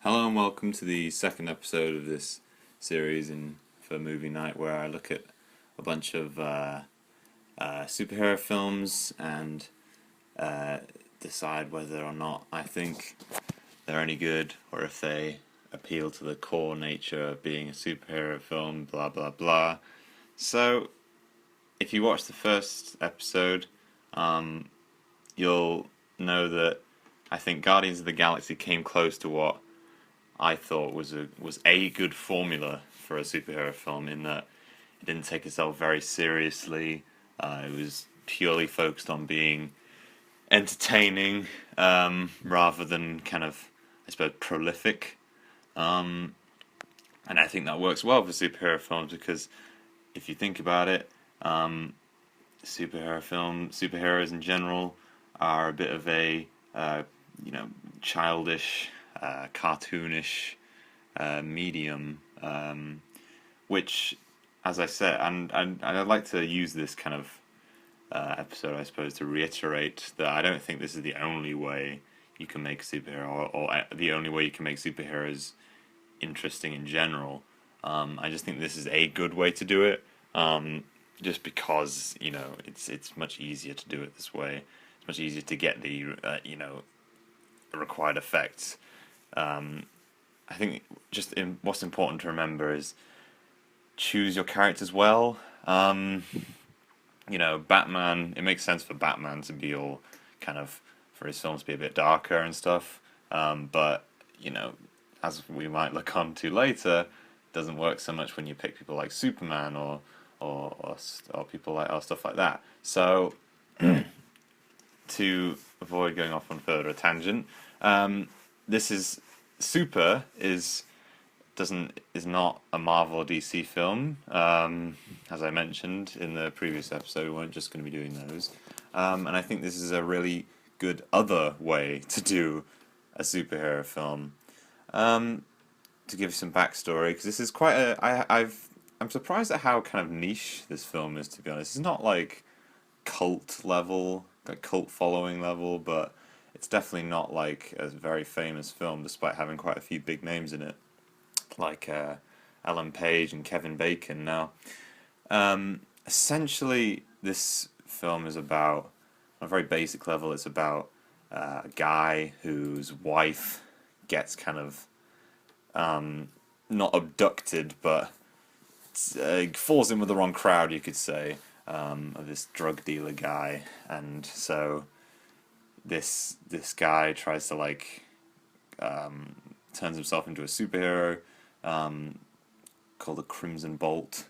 Hello and welcome to the second episode of this series for movie night, where I look at a bunch of superhero films and uh, decide whether or not I think they're any good or if they appeal to the core nature of being a superhero film. Blah blah blah. So, if you watch the first episode, um, you'll know that I think Guardians of the Galaxy came close to what I thought was a good formula for a superhero film, in that it didn't take itself very seriously. It was purely focused on being entertaining, rather than kind of, I suppose, prolific. Um, and I think that works well for superhero films because if you think about it, superheroes in general are a bit of a you know childish, cartoonish medium, which, as I said, and I'd like to use this kind of episode, I suppose, to reiterate that I don't think this is the only way you can make a superhero, or the only way you can make superheroes interesting in general. I just think this is a good way to do it. Just because it's much easier to do it this way. It's much easier to get the required effects. I think what's important to remember is choose your characters well. Batman. It makes sense for Batman to be all kind of, for his films to be a bit darker and stuff. But as we might look on to later, it doesn't work so much when you pick people like Superman or people like or stuff like that. So to avoid going off on further a tangent, this is Super is not a Marvel or DC film. As I mentioned in the previous episode, we weren't just going to be doing those. And I think this is a really good other way to do a superhero film. To give you some backstory, because this is quite I'm surprised at how kind of niche this film is, to be honest. It's not like cult following level, but it's definitely not like a very famous film, despite having quite a few big names in it, like Ellen Page and Kevin Bacon. Now, essentially, this film is about, on a very basic level, it's about a guy whose wife gets kind of not abducted, but falls in with the wrong crowd, you could say, of this drug dealer guy, and so this guy tries to turns himself into a superhero, called the Crimson Bolt,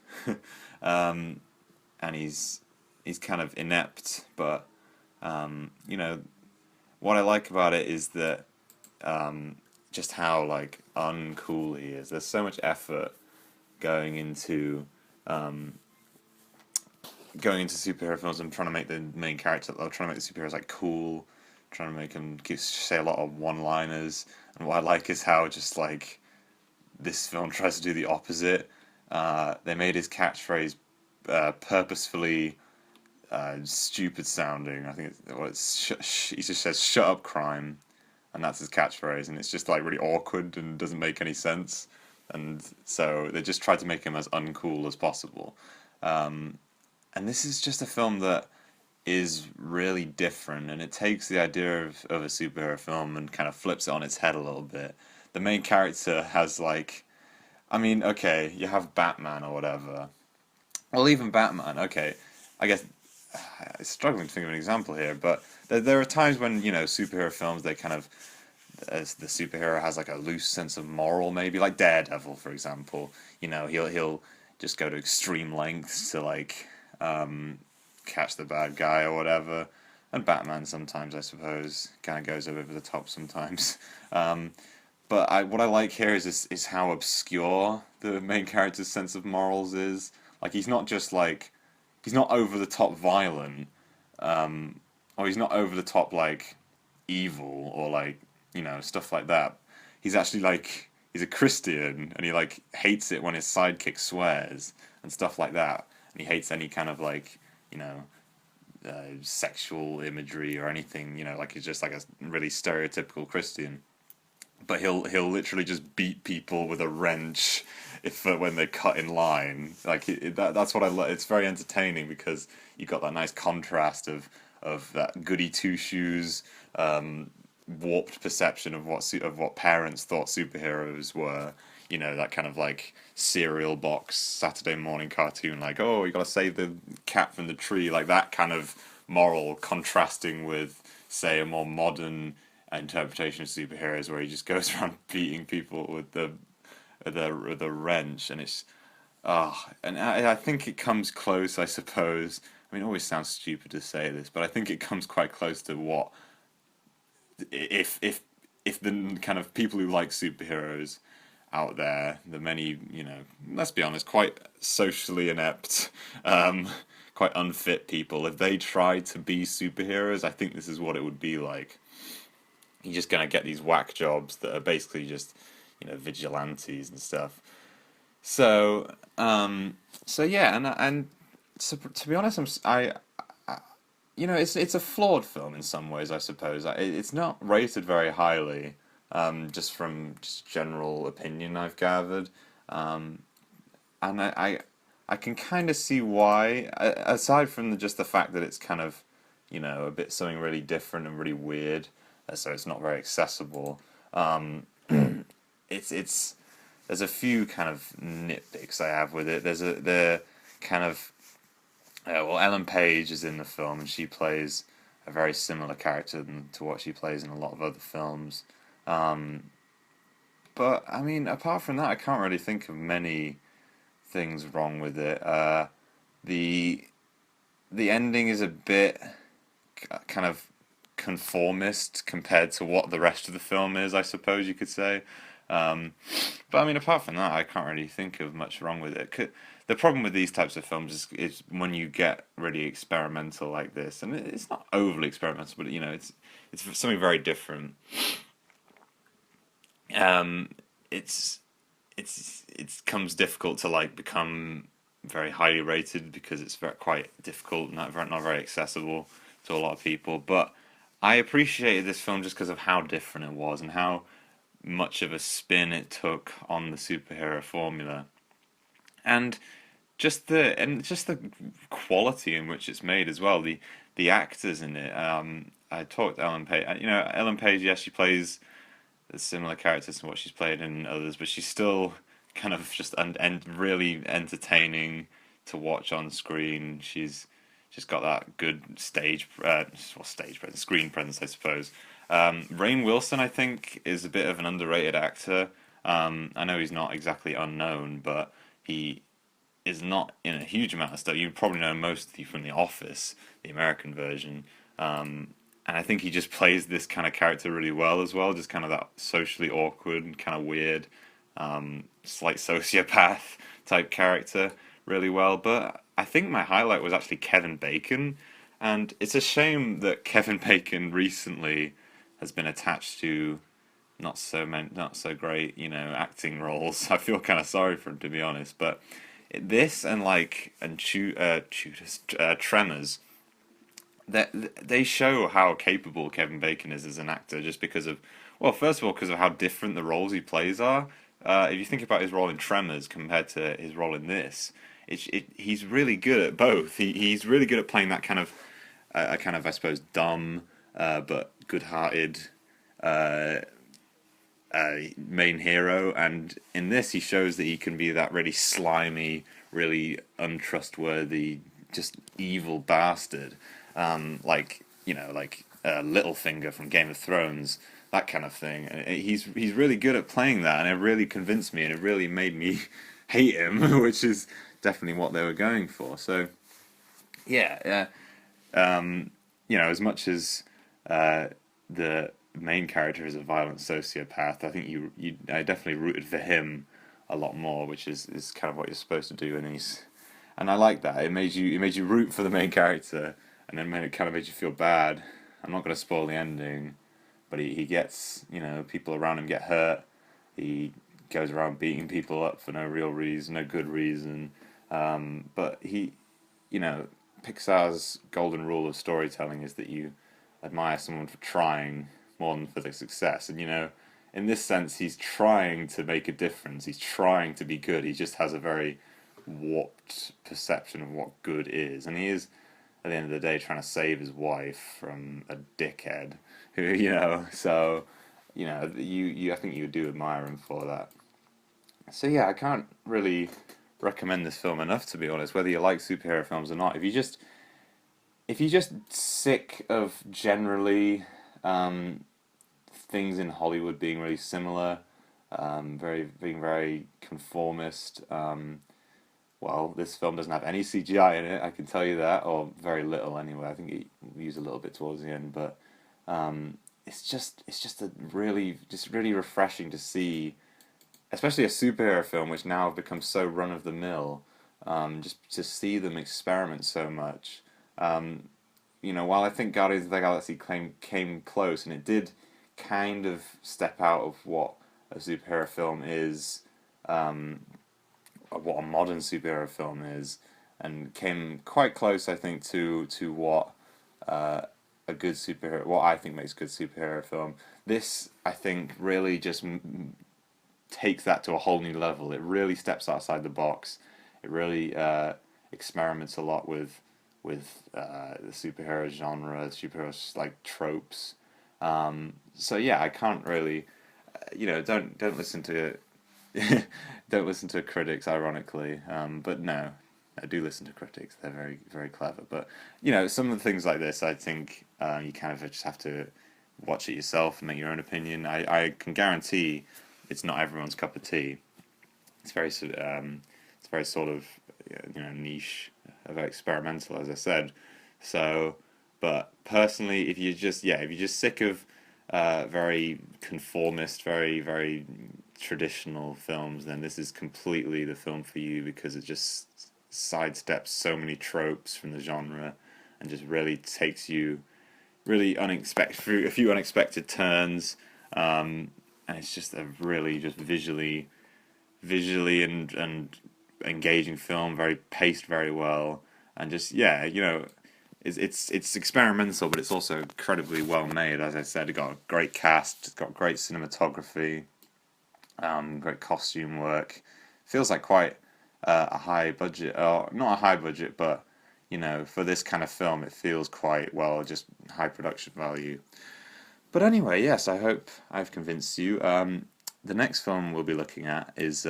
and he's kind of inept, but what I like about it is that just how uncool he is. There's so much effort going into superhero films and trying to make the main character, or trying to make the superheroes cool, trying to make them say a lot of one-liners. And what I like is how just this film tries to do the opposite. They made his catchphrase purposefully stupid sounding. I think he just says "shut up, crime," and that's his catchphrase, and it's just really awkward and doesn't make any sense. And so they just tried to make him as uncool as possible. And this is just a film that is really different, and it takes the idea of a superhero film and kind of flips it on its head a little bit. The main character has okay, you have Batman or whatever. Well, even Batman, okay, I guess I'm struggling to think of an example here, but there are times when superhero films, they kind of, as the superhero has a loose sense of moral, maybe like Daredevil, for example. He'll just go to extreme lengths to catch the bad guy or whatever. And Batman sometimes, I suppose, kind of goes over the top sometimes. But what I like here is how obscure the main character's sense of morals is. He's not just he's not over the top violent, or he's not over the top evil, or stuff like that. He's actually he's a Christian, and he hates it when his sidekick swears and stuff like that. And he hates any kind of sexual imagery or anything. He's just a really stereotypical Christian. but he'll literally just beat people with a wrench if when they cut in line. Like that's what I love. It's very entertaining because you got that nice contrast of that goody two shoes, warped perception of what parents thought superheroes were. You know, that kind of like cereal box Saturday morning cartoon, like, oh, you gotta save the cat from the tree, like that kind of moral contrasting with, say, a more modern interpretation of superheroes where he just goes around beating people with the wrench, and it's and I think it comes close, I suppose. I mean, it always sounds stupid to say this, but I think it comes quite close to what if the kind of people who like superheroes out there, the many, let's be honest, quite socially inept, quite unfit people, if they tried to be superheroes, I think this is what it would be like. You're just gonna get these whack jobs that are basically just, vigilantes and stuff. So, so yeah, and so, to be honest, it's a flawed film in some ways, I suppose. It's not rated very highly, just from just general opinion I've gathered, um, and I can kind of see why. Aside from just the fact that it's kind of, a bit something really different and really weird, so it's not very accessible. It's there's a few kind of nitpicks I have with it. The kind of well, Ellen Page is in the film, and she plays a very similar character to what she plays in a lot of other films. Um, but I mean, apart from that, I can't really think of many things wrong with it. The the ending is a bit kind of conformist compared to what the rest of the film is, I suppose you could say. Um, but I mean, apart from that, I can't really think of much wrong with it. The problem with these types of films is when you get really experimental like this, and it's not overly experimental, but it's something very different. Um, it's it comes difficult to like become very highly rated because it's quite difficult, not very accessible to a lot of people. But I appreciated this film just because of how different it was and how much of a spin it took on the superhero formula, and just the quality in which it's made as well. The actors in it. I talked to Ellen Page. Ellen Page. Yes, she plays similar characters to what she's played in others, but she's still kind of just and really entertaining to watch on screen. She's just got that good stage presence, screen presence, I suppose. Rainn Wilson, I think, is a bit of an underrated actor. I know he's not exactly unknown, but he is not in a huge amount of stuff. You probably know mostly from The Office, the American version. And I think he just plays this kind of character really well as well, just kind of that socially awkward and kind of weird, slight sociopath type character really well. But I think my highlight was actually Kevin Bacon, and it's a shame that Kevin Bacon recently has been attached to not so great, acting roles. I feel kind of sorry for him, to be honest, but this and Tremors, that they show how capable Kevin Bacon is as an actor, just because of, well, first of all, because of how different the roles he plays are. If you think about his role in Tremors compared to his role in this, he's really good at both. He's really good at playing that kind of a kind of, I suppose, dumb but good-hearted main hero, and in this he shows that he can be that really slimy, really untrustworthy, just evil bastard, like Littlefinger from Game of Thrones, that kind of thing. And he's really good at playing that, and it really convinced me, and it really made me hate him, which is definitely what they were going for. So yeah, as much as the main character is a violent sociopath, I think I definitely rooted for him a lot more, which is kind of what you're supposed to do, and I like that. It made you root for the main character, and then it kind of made you feel bad. I'm not going to spoil the ending, but he gets, people around him get hurt. He goes around beating people up for no real reason, no good reason. But Pixar's golden rule of storytelling is that you admire someone for trying more than for their success. And in this sense, he's trying to make a difference. He's trying to be good. He just has a very warped perception of what good is, and he is at the end of the day trying to save his wife from a dickhead who, so you I think you do admire him for that. So yeah, I can't really recommend this film enough, to be honest, whether you like superhero films or not. If you're just sick of generally things in Hollywood being really similar, being very conformist, well, this film doesn't have any CGI in it, I can tell you that, or very little anyway. I think it used a little bit towards the end, but it's just really refreshing to see, especially a superhero film, which now have become so run of the mill. Just to see them experiment so much. While I think Guardians of the Galaxy came close, and it did kind of step out of what a superhero film is, what a modern superhero film is, and came quite close, I think, to what what I think makes a good superhero film. This, I think, really just takes that to a whole new level. It really steps outside the box. It really experiments a lot with the superhero genre, superhero like tropes. So yeah, I can't really, don't listen to don't listen to critics, ironically. But no, I do listen to critics. They're very very clever. But some of the things like this, I think you kind of just have to watch it yourself and make your own opinion. I can guarantee it's not everyone's cup of tea. It's very sort of niche, very experimental, as I said. So, but personally, if you're just sick of very conformist, very very traditional films, then this is completely the film for you, because it just sidesteps so many tropes from the genre and just really takes you really unexpected through a few unexpected turns. And it's just a really just visually and engaging film, very paced very well, and just it's experimental, but it's also incredibly well made. As I said, it got a great cast, it's got great cinematography, great costume work. Feels like quite a high budget, or not a high budget, but for this kind of film, it feels quite well, just high production value. But anyway, yes, I hope I've convinced you. The next film we'll be looking at is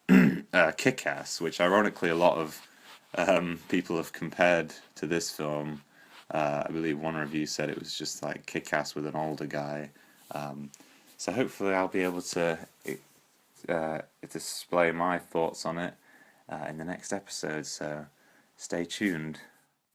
Kick-Ass, which ironically a lot of people have compared to this film. I believe one review said it was just like Kick-Ass with an older guy. So hopefully I'll be able to display my thoughts on it in the next episode. So stay tuned.